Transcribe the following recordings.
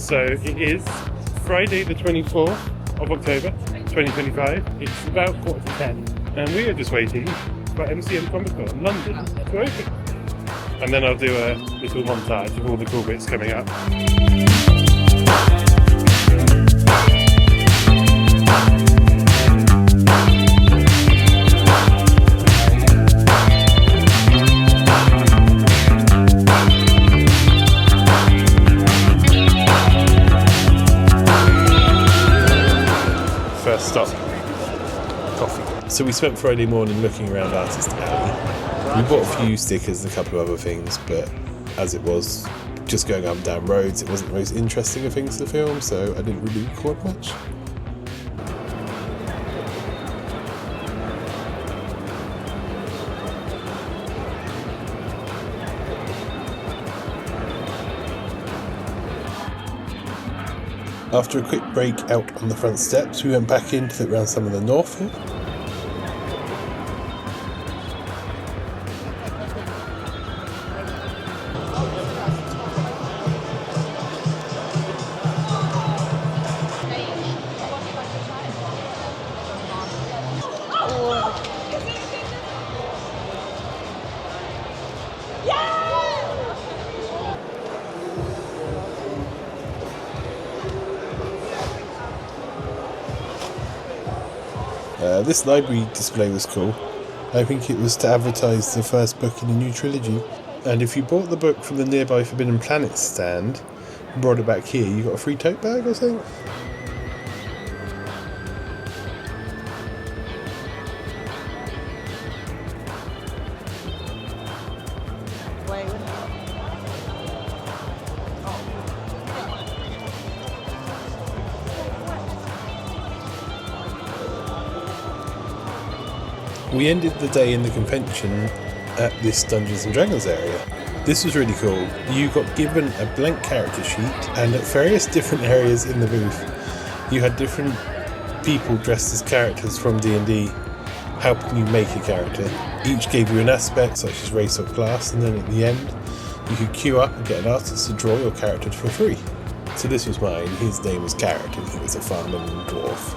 So it is Friday the 24th of October 2025. It's about 10:15 and we are just waiting for MCM Comiccon London to open. And then I'll do a little montage of all the cool bits coming up. First stop, coffee. So we spent Friday morning looking around Artist Alley. We bought a few stickers and a couple of other things, but as it was just going up and down roads, it wasn't the most interesting of things to film, so I didn't really record much. After a quick break out on the front steps, we went back in to look around some of the North here. This library display was cool. I think it was to advertise the first book in a new trilogy. And if you bought the book from the nearby Forbidden Planet stand and brought it back here, you got a free tote bag, I think. We ended the day in the convention at this Dungeons and Dragons area. This was really cool. You got given a blank character sheet, and at various different areas in the booth you had different people dressed as characters from D&D helping you make a character. Each gave you an aspect such as race or class, and then at the end you could queue up and get an artist to draw your character for free. So this was mine. His name was Carrot and he was a farmer and dwarf.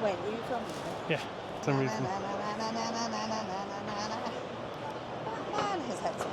Wait, were you from? Yeah, for some reason. His head's on.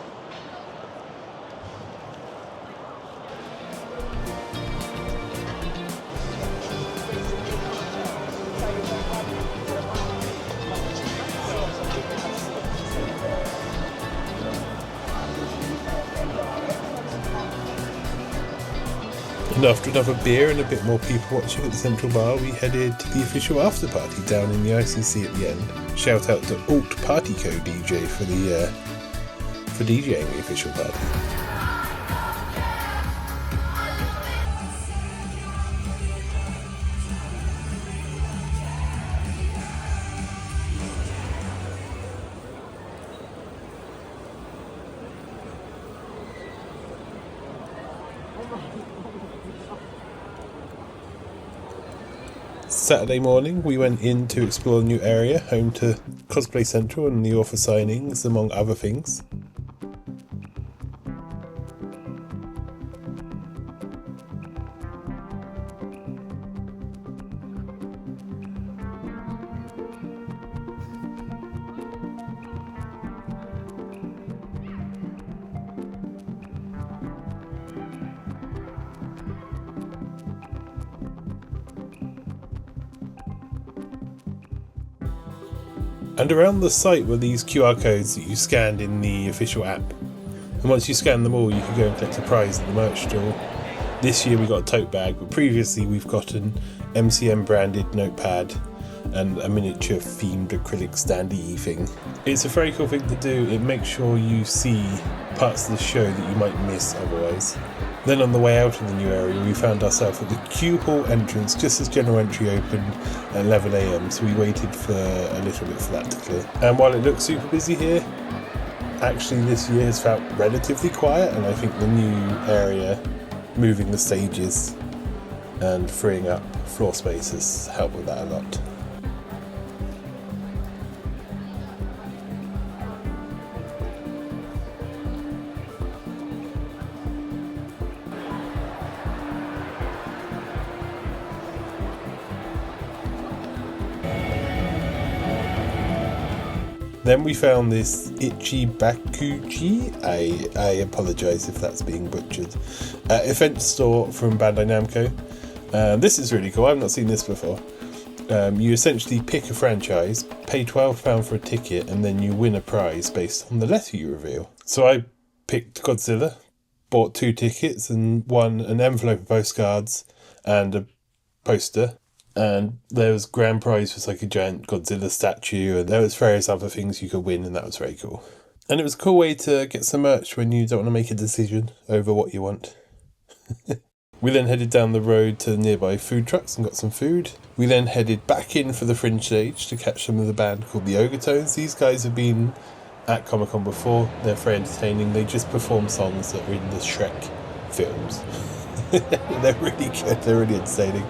And after another beer and a bit more people watching at the Central Bar, we headed to the official after party down in the ICC at the end. Shout out to Alt Party Co DJ for DJing the official party. Saturday morning we went in to explore a new area, home to Cosplay Central and the author signings, among other things. And around the site were these QR codes that you scanned in the official app. And once you scan them all, you can go and collect a prize at the merch store. This year we got a tote bag, but previously we've got an MCM branded notepad and a miniature themed acrylic standee thing. It's a very cool thing to do. It makes sure you see parts of the show that you might miss otherwise. Then on the way out of the new area, we found ourselves at the Q Hall entrance just as general entry opened at 11 AM, so we waited for a little bit for that to clear. And while it looks super busy here, actually this year has felt relatively quiet, and I think the new area, moving the stages and freeing up floor space has helped with that a lot. Then we found this Ichi Bakuji, I apologise if that's being butchered, event store from Bandai Namco. This is really cool, I've not seen this before. You essentially pick a franchise, pay £12 for a ticket, and then you win a prize based on the letter you reveal. So I picked Godzilla, bought 2 tickets and won an envelope of postcards and a poster. And there was grand prize was like a giant Godzilla statue, and there was various other things you could win, and that was very cool. And it was a cool way to get some merch when you don't want to make a decision over what you want. We then headed down the road to nearby food trucks and got some food. We then headed back in for the fringe stage to catch some of the band called the Ogretones. These guys have been at Comic-Con before. They're very entertaining. They just perform songs that are in the Shrek films. They're really good. They're really entertaining.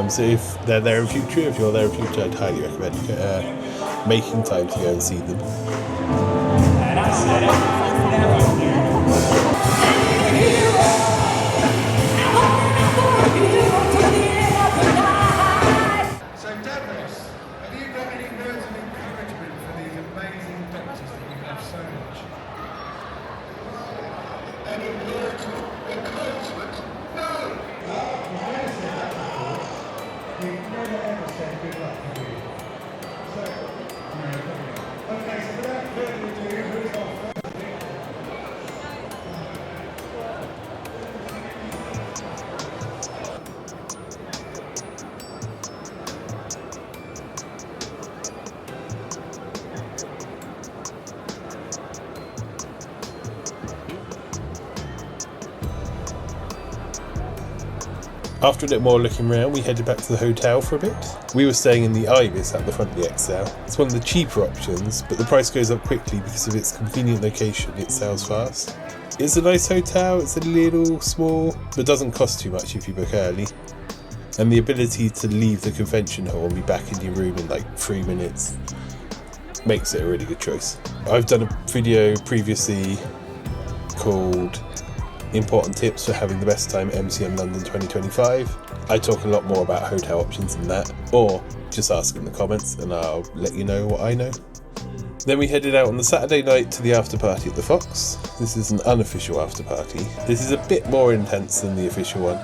So if they're there in future, if you're there in future, I'd highly recommend making time to go and see them. So Daleks, have you got any words of encouragement for these amazing doctors that you love so much? Any words of encouragement? No! We've never ever said good luck to you. So, okay, so without further ado, who's our first pick? After a bit more looking around, we headed back to the hotel for a bit. We were staying in the Ibis at the front of the XL. It's one of the cheaper options, but the price goes up quickly because of its convenient location. It sells fast. It's a nice hotel, it's a little small, but doesn't cost too much if you book early. And the ability to leave the convention hall and be back in your room in like 3 minutes makes it a really good choice. I've done a video previously called Important Tips for Having the Best Time at MCM London 2025. I talk a lot more about hotel options than that, or just ask in the comments and I'll let you know what I know. Then we headed out on the Saturday night to the after party at the Fox. This is an unofficial after party. This is a bit more intense than the official one.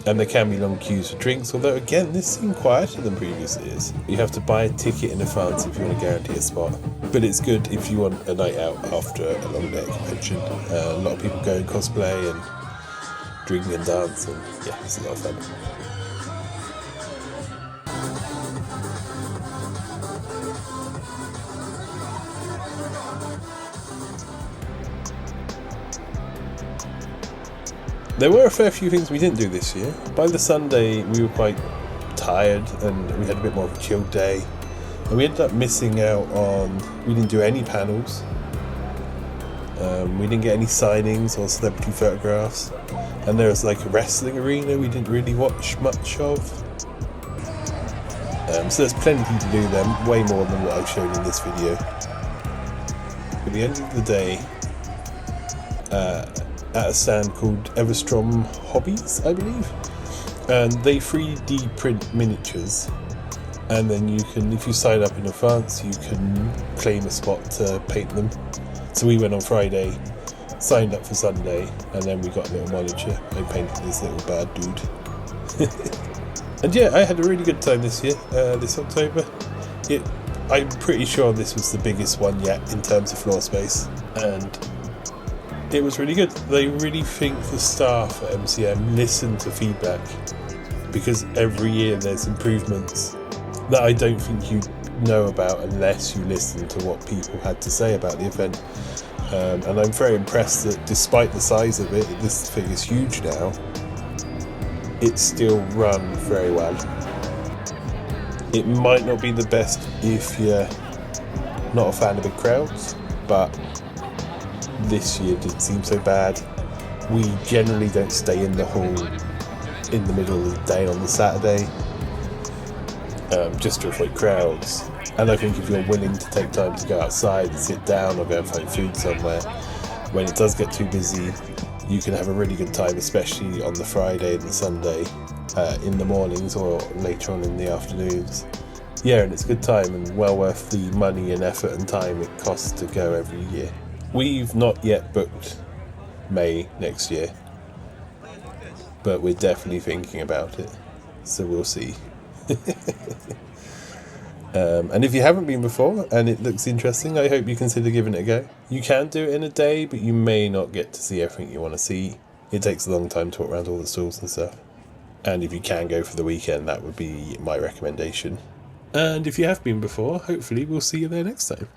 And there can be long queues for drinks, although again this seemed quieter than previous years. You have to buy a ticket in advance if you want to guarantee a spot. But it's good if you want a night out after a long day at convention. A lot of people go and cosplay and drink and dance, and yeah, it's a lot of fun. There were a fair few things we didn't do this year. By the Sunday we were quite tired and we had a bit more of a chilled day. And we ended up missing out on, we didn't do any panels. We didn't get any signings or celebrity photographs. And there was like a wrestling arena we didn't really watch much of. So there's plenty to do then, way more than what I've shown in this video. At the end of the day, at a stand called Everstromn Hobbies, I believe, and they 3D print miniatures, and then you can, if you sign up in advance, you can claim a spot to paint them. So we went on Friday, signed up for Sunday, and then we got a little miniature. I painted this little bad dude. And yeah, I had a really good time this year, this October. I'm pretty sure this was the biggest one yet in terms of floor space, and it was really good. They really think the staff at MCM listen to feedback, because every year there's improvements that I don't think you know about unless you listen to what people had to say about the event. And I'm very impressed that despite the size of it, this thing is huge now, it's still run very well. It might not be the best if you're not a fan of big crowds, but this year didn't seem so bad. We generally don't stay in the hall in the middle of the day on the Saturday, just to avoid crowds. And I think if you're willing to take time to go outside and sit down or go and find food somewhere, when it does get too busy, you can have a really good time, especially on the Friday and the Sunday, in the mornings or later on in the afternoons. Yeah, and it's a good time and well worth the money and effort and time it costs to go every year. We've not yet booked May next year, but we're definitely thinking about it, so we'll see. And if you haven't been before and it looks interesting, I hope you consider giving it a go. You can do it in a day, but you may not get to see everything you want to see. It takes a long time to walk around all the stalls and stuff. And if you can go for the weekend, that would be my recommendation. And if you have been before, hopefully we'll see you there next time.